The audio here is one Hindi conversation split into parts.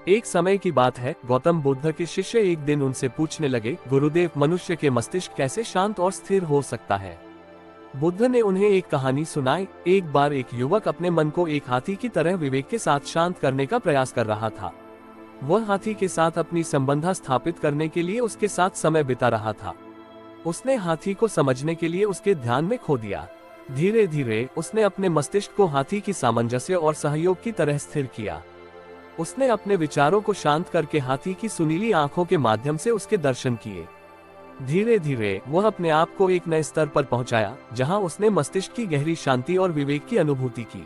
एक समय की बात है, गौतम बुद्ध के शिष्य एक दिन उनसे पूछने लगे, गुरुदेव, मनुष्य के मस्तिष्क कैसे शांत और स्थिर हो सकता है। बुद्ध ने उन्हें एक कहानी सुनाई। एक बार एक युवक अपने मन को एक हाथी की तरह विवेक के साथ शांत करने का प्रयास कर रहा था। वह हाथी के साथ अपनी संबंध स्थापित करने के लिए उसके साथ समय बिता रहा था। उसने हाथी को समझने के लिए उसके ध्यान में खो दिया। धीरे धीरे उसने अपने मस्तिष्क को हाथी की सामंजस्य और सहयोग की तरह स्थिर किया। उसने अपने विचारों को शांत करके हाथी की सुनीली आंखों के माध्यम से उसके दर्शन किए। धीरे धीरे वह अपने आप को एक नए स्तर पर पहुंचाया, जहां उसने मस्तिष्क की गहरी शांति और विवेक की अनुभूति की।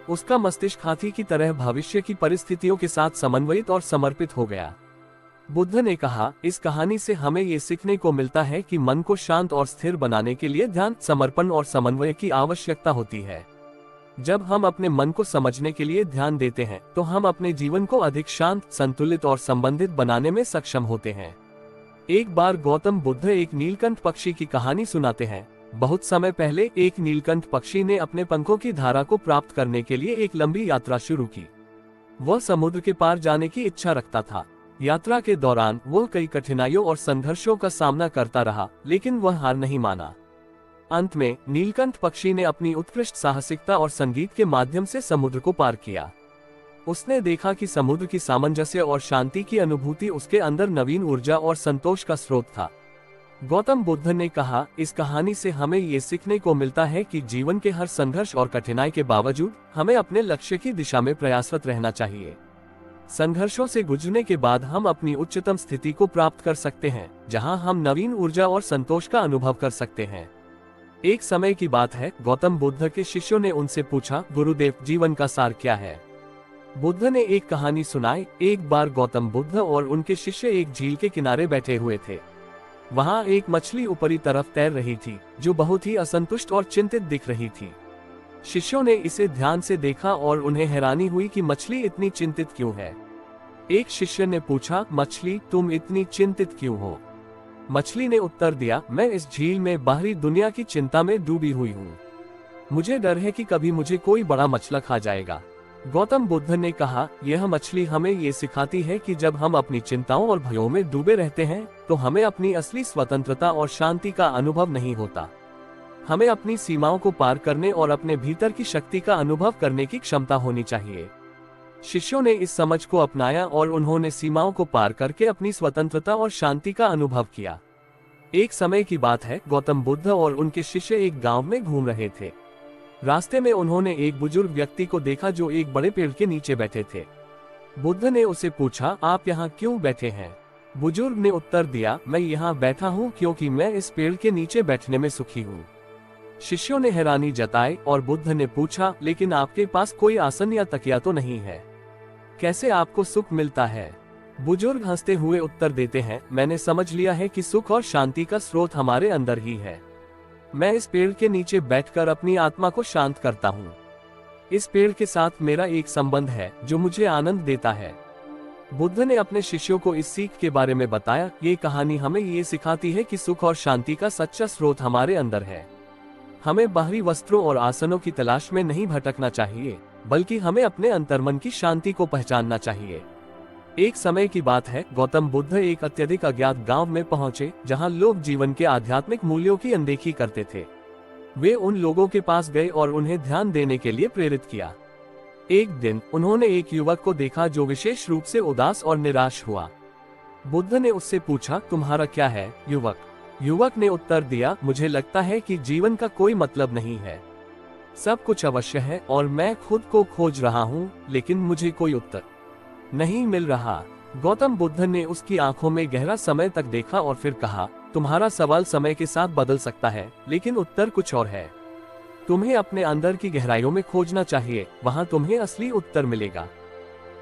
उसका मस्तिष्क हाथी की तरह भविष्य की परिस्थितियों के साथ समन्वयित और समर्पित हो गया। बुद्ध ने कहा, इस कहानी से हमें ये सीखने को मिलता है कि मन को शांत और स्थिर बनाने के लिए ध्यान, समर्पण और समन्वय की आवश्यकता होती है। जब हम अपने मन को समझने के लिए ध्यान देते हैं, तो हम अपने जीवन को अधिक शांत, संतुलित और संबंधित बनाने में सक्षम होते हैं। एक बार गौतम बुद्ध एक नीलकंठ पक्षी की कहानी सुनाते हैं। बहुत समय पहले एक नीलकंठ पक्षी ने अपने पंखों की धारा को प्राप्त करने के लिए एक लंबी यात्रा शुरू की। वह समुद्र के पार जाने की इच्छा रखता था। यात्रा के दौरान वह कई कठिनाइयों और संघर्षों का सामना करता रहा, लेकिन वह हार नहीं माना। अंत में नीलकंठ पक्षी ने अपनी उत्कृष्ट साहसिकता और संगीत के माध्यम से समुद्र को पार किया। उसने देखा कि समुद्र की सामंजस्य और शांति की अनुभूति उसके अंदर नवीन ऊर्जा और संतोष का स्रोत था। गौतम बुद्ध ने कहा, इस कहानी से हमें ये सीखने को मिलता है कि जीवन के हर संघर्ष और कठिनाई के बावजूद हमें अपने लक्ष्य की दिशा में प्रयासरत रहना चाहिए। संघर्षों से गुजरने के बाद हम अपनी उच्चतम स्थिति को प्राप्त कर सकते हैं, जहां हम नवीन ऊर्जा और संतोष का अनुभव कर सकते हैं। एक समय की बात है, गौतम बुद्ध के शिष्यों ने उनसे पूछा, गुरुदेव, जीवन का सार क्या है। बुद्ध ने एक कहानी सुनाई। एक बार गौतम बुद्ध और उनके शिष्य एक झील के किनारे बैठे हुए थे। वहां एक मछली ऊपरी तरफ तैर रही थी, जो बहुत ही असंतुष्ट और चिंतित दिख रही थी। शिष्यों ने इसे ध्यान से देखा और उन्हें हैरानी हुई कि मछली इतनी चिंतित क्यों है। एक शिष्य ने पूछा, मछली, तुम इतनी चिंतित क्यों हो। मछली ने उत्तर दिया, मैं इस झील में बाहरी दुनिया की चिंता में डूबी हुई हूँ। मुझे डर है कि कभी मुझे कोई बड़ा मछला खा जाएगा। गौतम बुद्ध ने कहा, यह मछली हमें ये सिखाती है कि जब हम अपनी चिंताओं और भयों में डूबे रहते हैं, तो हमें अपनी असली स्वतंत्रता और शांति का अनुभव नहीं होता। हमें अपनी सीमाओं को पार करने और अपने भीतर की शक्ति का अनुभव करने की क्षमता होनी चाहिए। शिष्यों ने इस समझ को अपनाया और उन्होंने सीमाओं को पार करके अपनी स्वतंत्रता और शांति का अनुभव किया। एक समय की बात है, गौतम बुद्ध और उनके शिष्य एक गांव में घूम रहे थे। रास्ते में उन्होंने एक बुजुर्ग व्यक्ति को देखा जो एक बड़े पेड़ के नीचे बैठे थे। बुद्ध ने उसे पूछा, आप यहाँ क्यों बैठे हैं। बुजुर्ग ने उत्तर दिया, मैं यहाँ बैठा हूँ क्योंकि मैं इस पेड़ के नीचे बैठने में सुखी हूँ। शिष्यों ने हैरानी जताई और बुद्ध ने पूछा, लेकिन आपके पास कोई आसन या तकिया तो नहीं है, कैसे आपको सुख मिलता है। बुजुर्ग हंसते हुए उत्तर देते हैं, मैंने समझ लिया है कि सुख और शांति का स्रोत हमारे अंदर ही है। मैं इस पेड़ के नीचे बैठकर अपनी आत्मा को शांत करता हूँ। इस पेड़ के साथ मेरा एक संबंध है जो मुझे आनंद देता है। बुद्ध ने अपने शिष्यों को इस सीख के बारे में बताया। ये कहानी हमें ये सिखाती है कि सुख और शांति का सच्चा स्रोत हमारे अंदर है। हमें बाहरी वस्त्रों और आसनों की तलाश में नहीं भटकना चाहिए, बल्कि हमें अपने अंतर्मन की शांति को पहचानना चाहिए। एक समय की बात है, गौतम बुद्ध एक अत्यधिक अज्ञात गांव में पहुंचे, जहां लोग जीवन के आध्यात्मिक मूल्यों की अनदेखी करते थे। वे उन लोगों के पास गए और उन्हें ध्यान देने के लिए प्रेरित किया। एक दिन उन्होंने एक युवक को देखा जो विशेष रूप से उदास और निराश हुआ। बुद्ध ने उससे पूछा, तुम्हारा क्या है युवक। युवक ने उत्तर दिया, मुझे लगता है कि जीवन का कोई मतलब नहीं है। सब कुछ अवश्य है और मैं खुद को खोज रहा हूँ, लेकिन मुझे कोई उत्तर नहीं मिल रहा। गौतम बुद्ध ने उसकी आंखों में गहरा समय तक देखा और फिर कहा, तुम्हारा सवाल समय के साथ बदल सकता है, लेकिन उत्तर कुछ और है। तुम्हें अपने अंदर की गहराइयों में खोजना चाहिए, वहां तुम्हें असली उत्तर मिलेगा।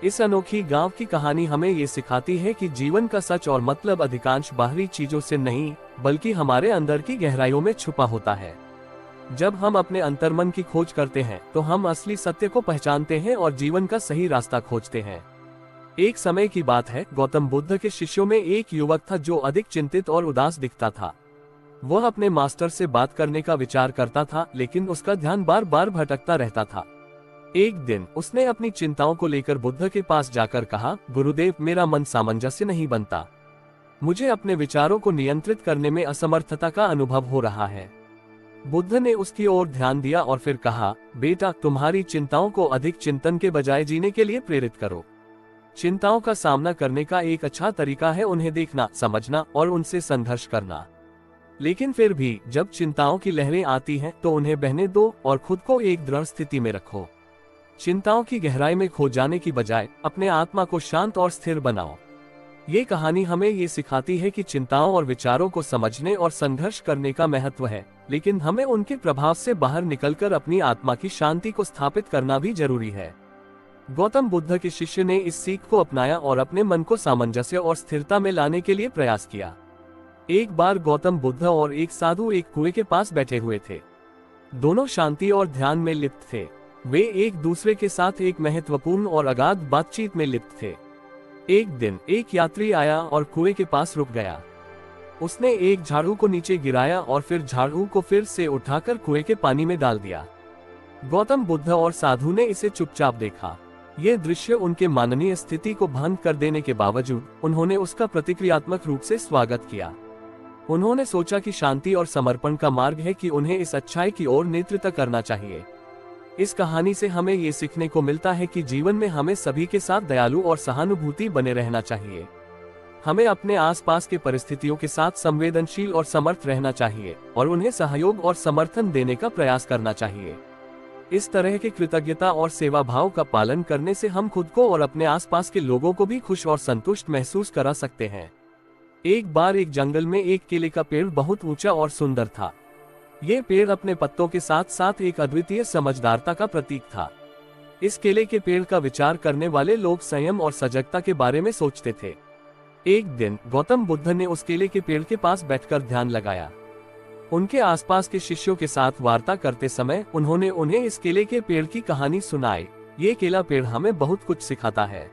इस अनोखी गांव की कहानी हमें ये सिखाती है कि जीवन का सच और मतलब अधिकांश बाहरी चीजों से नहीं, बल्कि हमारे अंदर की गहराइयों में छुपा होता है। जब हम अपने अंतर्मन की खोज करते हैं, तो हम असली सत्य को पहचानते हैं और जीवन का सही रास्ता खोजते हैं। एक समय की बात है, गौतम बुद्ध के शिष्यों में एक युवक था जो अधिक चिंतित और उदास दिखता था। वह अपने मास्टर से बात करने का विचार करता था, लेकिन उसका ध्यान बार बार भटकता रहता था। एक दिन उसने अपनी चिंताओं को लेकर बुद्ध के पास जाकर कहा, गुरुदेव, मेरा मन सामंजस्य नहीं बनता। मुझे अपने विचारों को नियंत्रित करने में असमर्थता का अनुभव हो रहा है। बुद्ध ने उसकी ओर ध्यान दिया और फिर कहा, बेटा, तुम्हारी चिंताओं को अधिक चिंतन के बजाय जीने के लिए प्रेरित करो। चिंताओं का सामना करने का एक अच्छा तरीका है उन्हें देखना, समझना और उनसे संघर्ष करना। लेकिन फिर भी जब चिंताओं की लहरें आती हैं तो उन्हें बहने दो और खुद को एक दृढ़ स्थिति में रखो। चिंताओं की गहराई में खो जाने की बजाय अपने आत्मा को शांत और स्थिर बनाओ। ये कहानी हमें ये सिखाती है कि चिंताओं और विचारों को समझने और संघर्ष करने का महत्व है, लेकिन हमें उनके प्रभाव से बाहर निकलकर अपनी आत्मा की शांति को स्थापित करना भी जरूरी है। गौतम बुद्ध के शिष्य ने इस सीख को अपनाया और अपने मन को सामंजस्य और स्थिरता में लाने के लिए प्रयास किया। एक बार गौतम बुद्ध और एक साधु एक कुएं के पास बैठे हुए थे। दोनों शांति और ध्यान में लिप्त थे। वे एक दूसरे के साथ एक महत्वपूर्ण और अगाध बातचीत में लिप्त थे। एक दिन एक यात्री आया और कुएं के पास रुक गया। उसने एक झाड़ू को नीचे गिराया और फिर झाड़ू को फिर से उठाकर कुएं के पानी में डाल दिया। गौतम बुद्ध और साधु ने इसे चुपचाप देखा। यह दृश्य उनके माननीय स्थिति को भंग कर देने के बावजूद उन्होंने उसका प्रतिक्रियात्मक रूप से स्वागत किया। उन्होंने सोचा कि शांति और समर्पण का मार्ग है कि उन्हें इस अच्छाई की ओर नेतृत्व करना चाहिए। इस कहानी से हमें ये सीखने को मिलता है कि जीवन में हमें सभी के साथ दयालु और सहानुभूति बने रहना चाहिए। हमें अपने आसपास के परिस्थितियों के साथ संवेदनशील और समर्थ रहना चाहिए और उन्हें सहयोग और समर्थन देने का प्रयास करना चाहिए। इस तरह के कृतज्ञता और सेवा भाव का पालन करने से हम खुद को और अपने आसपास के लोगों को भी खुश और संतुष्ट महसूस करा सकते हैं। एक बार एक जंगल में एक केले का पेड़ बहुत ऊंचा और सुंदर था। ये पेड़ अपने पत्तों के साथ साथ एक अद्वितीय समझदारता का प्रतीक था। इस केले के पेड़ का विचार करने वाले लोग संयम और सजगता के बारे में सोचते थे। एक दिन गौतम बुद्ध ने उस केले के पेड़ के पास बैठकर ध्यान लगाया। उनके आसपास के शिष्यों के साथ वार्ता करते समय उन्होंने उन्हें इस केले के पेड़ की कहानी सुनाई। ये केला पेड़ हमें बहुत कुछ सिखाता है।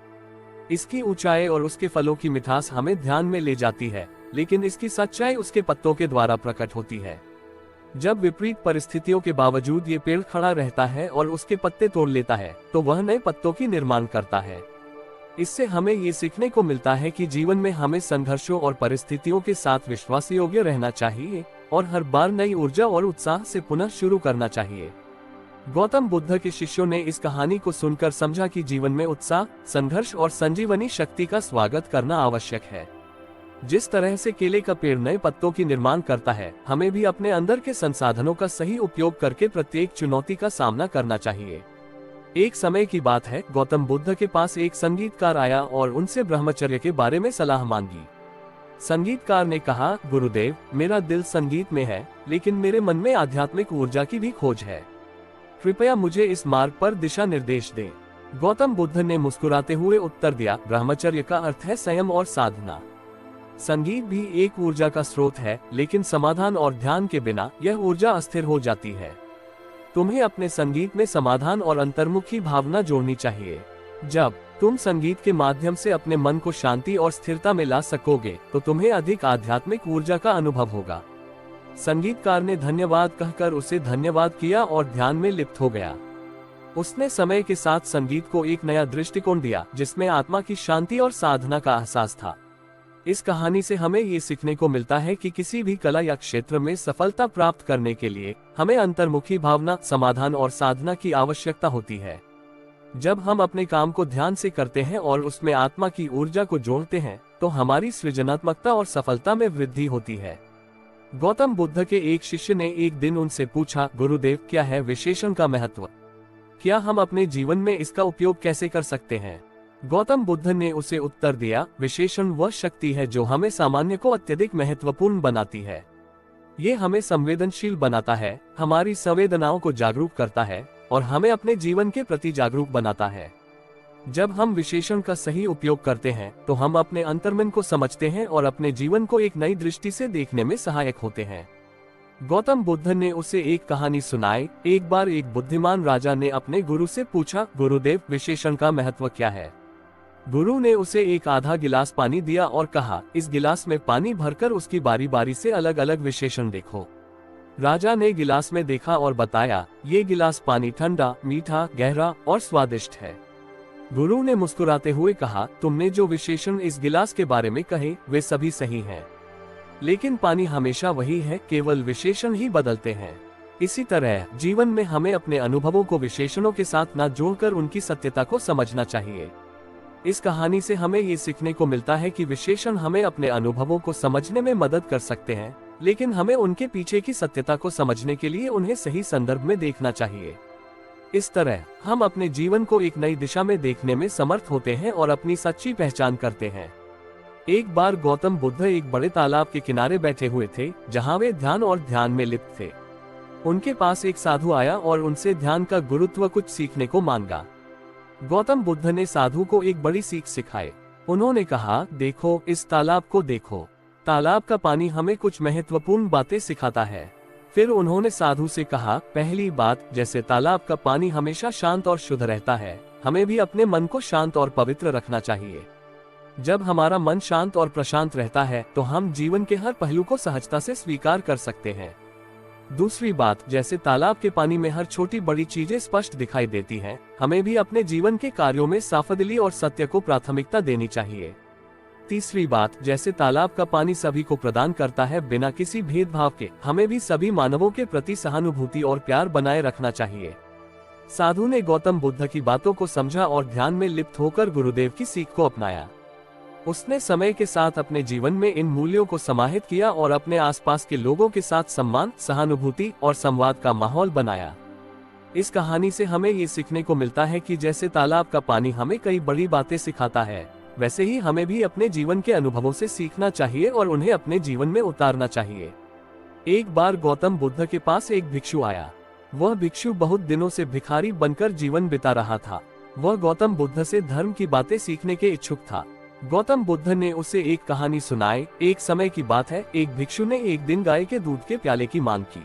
इसकी ऊंचाई और उसके फलों की मिठास हमें ध्यान में ले जाती है, लेकिन इसकी सच्चाई उसके पत्तों के द्वारा प्रकट होती है। जब विपरीत परिस्थितियों के बावजूद ये पेड़ खड़ा रहता है और उसके पत्ते तोड़ लेता है, तो वह नए पत्तों की निर्माण करता है। इससे हमें ये सीखने को मिलता है कि जीवन में हमें संघर्षों और परिस्थितियों के साथ विश्वास योग्य रहना चाहिए और हर बार नई ऊर्जा और उत्साह से पुनः शुरू करना चाहिए। गौतम बुद्ध के शिष्यों ने इस कहानी को सुनकर समझा कि जीवन में उत्साह, संघर्ष और संजीवनी शक्ति का स्वागत करना आवश्यक है। जिस तरह से केले का पेड़ नए पत्तों की निर्माण करता है, हमें भी अपने अंदर के संसाधनों का सही उपयोग करके प्रत्येक चुनौती का सामना करना चाहिए। एक समय की बात है, गौतम बुद्ध के पास एक संगीतकार आया और उनसे ब्रह्मचर्य के बारे में सलाह मांगी। संगीतकार ने कहा, गुरुदेव, मेरा दिल संगीत में है, लेकिन मेरे मन में आध्यात्मिक ऊर्जा की भी खोज है। कृपया मुझे इस मार्ग पर दिशा निर्देश दें। गौतम बुद्ध ने मुस्कुराते हुए उत्तर दिया, ब्रह्मचर्य का अर्थ है संयम और साधना। संगीत भी एक ऊर्जा का स्रोत है, लेकिन समाधान और ध्यान के बिना यह ऊर्जा अस्थिर हो जाती है। तुम्हें अपने संगीत में समाधान और अंतर्मुखी भावना जोड़नी चाहिए। जब तुम संगीत के माध्यम से अपने मन को शांति और स्थिरता में ला सकोगे, तो तुम्हें अधिक आध्यात्मिक ऊर्जा का अनुभव होगा। संगीतकार ने धन्यवाद कहकर उसे धन्यवाद किया और ध्यान में लिप्त हो गया। उसने समय के साथ संगीत को एक नया दृष्टिकोण दिया, जिसमें आत्मा की शांति और साधना का एहसास था। इस कहानी से हमें ये सीखने को मिलता है कि किसी भी कला या क्षेत्र में सफलता प्राप्त करने के लिए हमें अंतर्मुखी भावना, समाधान और साधना की आवश्यकता होती है। जब हम अपने काम को ध्यान से करते हैं और उसमें आत्मा की ऊर्जा को जोड़ते हैं, तो हमारी सृजनात्मकता और सफलता में वृद्धि होती है। गौतम बुद्ध के एक शिष्य ने एक दिन उनसे पूछा, गुरुदेव, क्या है विशेषण का महत्व? क्या हम अपने जीवन में इसका उपयोग कैसे कर सकते हैं? गौतम बुद्ध ने उसे उत्तर दिया, विशेषण वह शक्ति है जो हमें सामान्य को अत्यधिक महत्वपूर्ण बनाती है। ये हमें संवेदनशील बनाता है, हमारी संवेदनाओं को जागरूक करता है और हमें अपने जीवन के प्रति जागरूक बनाता है। जब हम विशेषण का सही उपयोग करते हैं, तो हम अपने अंतर्मन को समझते हैं और अपने जीवन को एक नई दृष्टि से देखने में सहायक होते हैं। गौतम बुद्ध ने उसे एक कहानी सुनाई। एक बार एक बुद्धिमान राजा ने अपने गुरु से पूछा, गुरुदेव, विशेषण का महत्व क्या है? गुरु ने उसे एक आधा गिलास पानी दिया और कहा, इस गिलास में पानी भरकर उसकी बारी बारी से अलग अलग विशेषण देखो। राजा ने गिलास में देखा और बताया, ये गिलास पानी ठंडा, मीठा, गहरा और स्वादिष्ट है। गुरु ने मुस्कुराते हुए कहा, तुमने जो विशेषण इस गिलास के बारे में कहे वे सभी सही हैं। लेकिन पानी हमेशा वही है, केवल विशेषण ही बदलते हैं। इसी तरह जीवन में हमें अपने अनुभवों को विशेषणों के साथ न जोड़कर उनकी सत्यता को समझना चाहिए। इस कहानी से हमें ये सीखने को मिलता है कि विशेषण हमें अपने अनुभवों को समझने में मदद कर सकते हैं, लेकिन हमें उनके पीछे की सत्यता को समझने के लिए उन्हें सही संदर्भ में देखना चाहिए। इस तरह हम अपने जीवन को एक नई दिशा में देखने में समर्थ होते हैं और अपनी सच्ची पहचान करते हैं। एक बार गौतम बुद्ध एक बड़े तालाब के किनारे बैठे हुए थे, जहां वे ध्यान और ध्यान में लिप्त थे। उनके पास एक साधु आया और उनसे ध्यान का गुरुत्व कुछ सीखने को मांगा। गौतम बुद्ध ने साधु को एक बड़ी सीख सिखाई। उन्होंने कहा, देखो, इस तालाब को देखो। तालाब का पानी हमें कुछ महत्वपूर्ण बातें सिखाता है। फिर उन्होंने साधु से कहा, पहली बात, जैसे तालाब का पानी हमेशा शांत और शुद्ध रहता है, हमें भी अपने मन को शांत और पवित्र रखना चाहिए। जब हमारा मन शांत और प्रशांत रहता है तो हम जीवन के हर पहलू को सहजता से स्वीकार कर सकते हैं। दूसरी बात, जैसे तालाब के पानी में हर छोटी बड़ी चीजें स्पष्ट दिखाई देती हैं, हमें भी अपने जीवन के कार्यों में साफदिली और सत्य को प्राथमिकता देनी चाहिए। तीसरी बात, जैसे तालाब का पानी सभी को प्रदान करता है बिना किसी भेदभाव के, हमें भी सभी मानवों के प्रति सहानुभूति और प्यार बनाए रखना चाहिए। साधु ने गौतम बुद्ध की बातों को समझा और ध्यान में लिप्त होकर गुरुदेव की सीख को अपनाया। उसने समय के साथ अपने जीवन में इन मूल्यों को समाहित किया और अपने आसपास के लोगों के साथ सम्मान, सहानुभूति और संवाद का माहौल बनाया। इस कहानी से हमें ये सीखने को मिलता है कि जैसे तालाब का पानी हमें कई बड़ी बातें सिखाता है, वैसे ही हमें भी अपने जीवन के अनुभवों से सीखना चाहिए और उन्हें अपने जीवन में उतारना चाहिए। एक बार गौतम बुद्ध के पास एक भिक्षु आया। वह भिक्षु बहुत दिनों से भिखारी बनकर जीवन बिता रहा था। वह गौतम बुद्ध से धर्म की बातें सीखने के इच्छुक था। गौतम बुद्ध ने उसे एक कहानी सुनाई। एक समय की बात है, एक भिक्षु ने एक दिन गाय के दूध के प्याले की मांग की।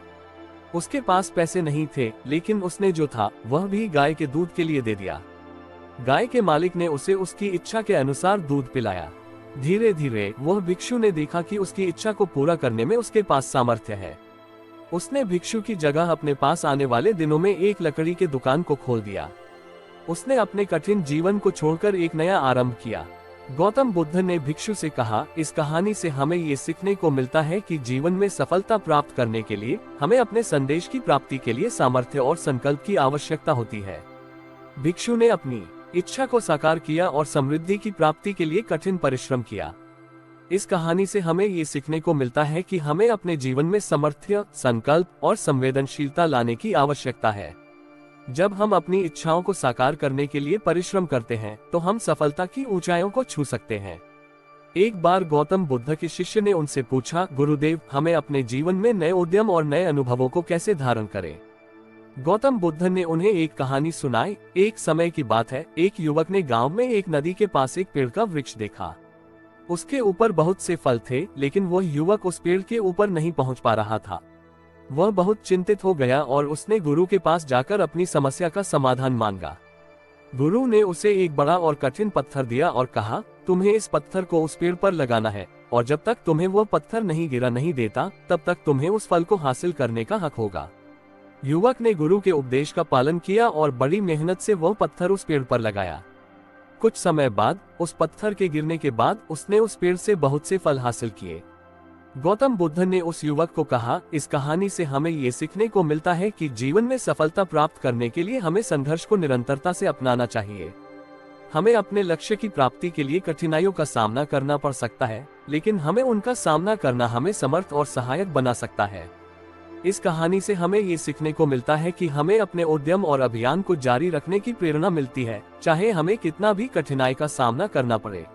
उसके पास पैसे नहीं थे, लेकिन उसने जो था वह भी गाय के दूध के लिए दे दिया। गाय के मालिक ने उसे उसकी इच्छा के अनुसार दूध पिलाया। धीरे धीरे वह भिक्षु ने देखा कि उसकी इच्छा को पूरा करने में उसके पास सामर्थ्य है। उसने भिक्षु की जगह अपने पास आने वाले दिनों में एक लकड़ी के दुकान को खोल दिया। उसने अपने कठिन जीवन को छोड़कर एक नया आरंभ किया। गौतम बुद्ध ने भिक्षु से कहा, इस कहानी से हमें ये सीखने को मिलता है कि जीवन में सफलता प्राप्त करने के लिए हमें अपने संदेश की प्राप्ति के लिए सामर्थ्य और संकल्प की आवश्यकता होती है। भिक्षु ने अपनी इच्छा को साकार किया और समृद्धि की प्राप्ति के लिए कठिन परिश्रम किया। इस कहानी से हमें ये सीखने को मिलता है कि हमें अपने जीवन में सामर्थ्य, संकल्प और संवेदनशीलता लाने की आवश्यकता है। जब हम अपनी इच्छाओं को साकार करने के लिए परिश्रम करते हैं तो हम सफलता की ऊंचाइयों को छू सकते हैं। एक बार गौतम बुद्ध के शिष्य ने उनसे पूछा, गुरुदेव, हमें अपने जीवन में नए उद्यम और नए अनुभवों को कैसे धारण करें? गौतम बुद्ध ने उन्हें एक कहानी सुनाई। एक समय की बात है, एक युवक ने गांव में एक नदी के पास एक पेड़ का वृक्ष देखा। उसके ऊपर बहुत से फल थे, लेकिन वह युवक उस पेड़ के ऊपर नहीं पहुंच पा रहा था। वह बहुत चिंतित हो गया और उसने गुरु के पास जाकर अपनी समस्या का समाधान मांगा। गुरु ने उसे एक बड़ा और कठिन पत्थर दिया और कहा, तुम्हें इस पत्थर को उस पेड़ पर लगाना है और जब तक तुम्हें वह पत्थर नहीं गिरा नहीं देता, तब तक तुम्हें उस फल को हासिल करने का हक होगा। युवक ने गुरु के उपदेश का पालन किया और बड़ी मेहनत से वह पत्थर उस पेड़ पर लगाया। कुछ समय बाद उस पत्थर के गिरने के बाद उसने उस पेड़ से बहुत से फल हासिल किए। गौतम बुद्ध ने उस युवक को कहा, इस कहानी से हमें ये सीखने को मिलता है कि जीवन में सफलता प्राप्त करने के लिए हमें संघर्ष को निरंतरता से अपनाना चाहिए। हमें अपने लक्ष्य की प्राप्ति के लिए कठिनाइयों का सामना करना पड़ सकता है, लेकिन हमें उनका सामना करना हमें समर्थ और सहायक बना सकता है। इस कहानी से हमें ये सीखने को मिलता है कि हमें अपने उद्यम और अभियान को जारी रखने की प्रेरणा मिलती है, चाहे हमें कितना भी कठिनाई का सामना करना पड़े।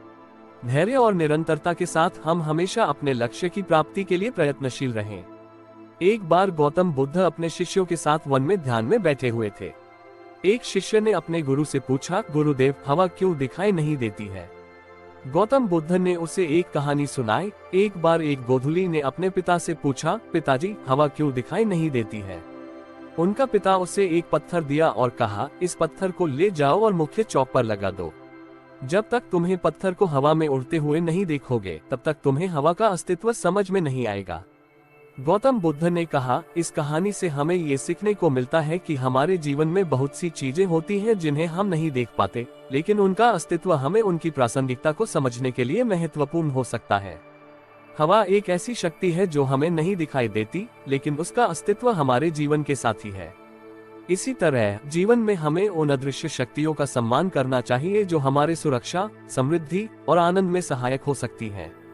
धैर्य और निरंतरता के साथ हम हमेशा अपने लक्ष्य की प्राप्ति के लिए प्रयत्नशील रहें। एक बार गौतम बुद्ध अपने शिष्यों के साथ वन में ध्यान में बैठे हुए थे। एक शिष्य ने अपने गुरु से पूछा, गुरुदेव, हवा क्यों दिखाई नहीं देती है? गौतम बुद्ध ने उसे एक कहानी सुनाई। एक बार एक गोधूली ने अपने पिता से पूछा, पिताजी, हवा क्यों दिखाई नहीं देती है? उनका पिता उसे एक पत्थर दिया और कहा, इस पत्थर को ले जाओ और मुख्य चौक पर लगा दो। जब तक तुम्हें पत्थर को हवा में उड़ते हुए नहीं देखोगे, तब तक तुम्हें हवा का अस्तित्व समझ में नहीं आएगा। गौतम बुद्ध ने कहा, इस कहानी से हमें ये सीखने को मिलता है कि हमारे जीवन में बहुत सी चीजें होती हैं जिन्हें हम नहीं देख पाते, लेकिन उनका अस्तित्व हमें उनकी प्रासंगिकता को समझने के लिए महत्वपूर्ण हो सकता है। हवा एक ऐसी शक्ति है जो हमें नहीं दिखाई देती, लेकिन उसका अस्तित्व हमारे जीवन के साथी है। इसी तरह जीवन में हमें उन अदृश्य शक्तियों का सम्मान करना चाहिए जो हमारे सुरक्षा, समृद्धि और आनंद में सहायक हो सकती हैं।